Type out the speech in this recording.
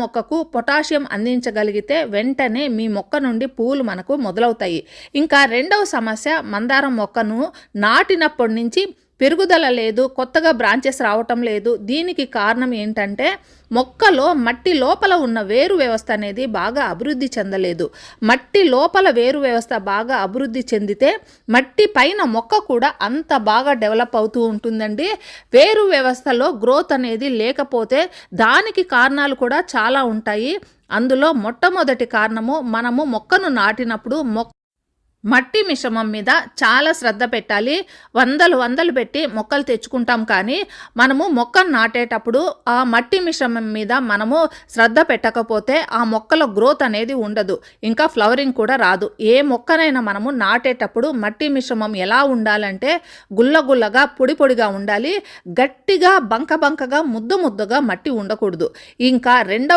మొక్కకు పొటాషియం అందించగలిగితే వెంటనే మీ మొక్క నుండి పూలు మనకు మొదలవుతాయి. ఇంకా రెండవ సమస్య, మందారం మొక్కను నాటినప్పటి నుంచి పెరుగుదల లేదు, కొత్తగా బ్రాంచెస్ రావటం లేదు. దీనికి కారణం ఏంటంటే మొక్కలో మట్టి లోపల ఉన్న వేరు వ్యవస్థ అనేది బాగా అభివృద్ధి చెందలేదు. మట్టి లోపల వేరు వ్యవస్థ బాగా అభివృద్ధి చెందితే మట్టి పైన మొక్క కూడా అంత బాగా డెవలప్ అవుతూ ఉంటుందండి. వేరు వ్యవస్థలో గ్రోత్ అనేది లేకపోతే దానికి కారణాలు కూడా చాలా ఉంటాయి. అందులో మొట్టమొదటి కారణము, మనము మొక్కను నాటినప్పుడు మట్టి మిశ్రమం మీద చాలా శ్రద్ధ పెట్టాలి. వందలు పెట్టి మొక్కలు తెచ్చుకుంటాం, కానీ మనము మొక్కను నాటేటప్పుడు ఆ మట్టి మిశ్రమం మీద మనము శ్రద్ధ పెట్టకపోతే ఆ మొక్కల గ్రోత్ అనేది ఉండదు, ఇంకా ఫ్లవరింగ్ కూడా రాదు. ఏ మొక్కనైనా మనము నాటేటప్పుడు మట్టి మిశ్రమం ఎలా ఉండాలంటే గుల్లగా పొడిగా ఉండాలి. గట్టిగా బంకగా ముద్దగా మట్టి ఉండకూడదు. ఇంకా రెండవ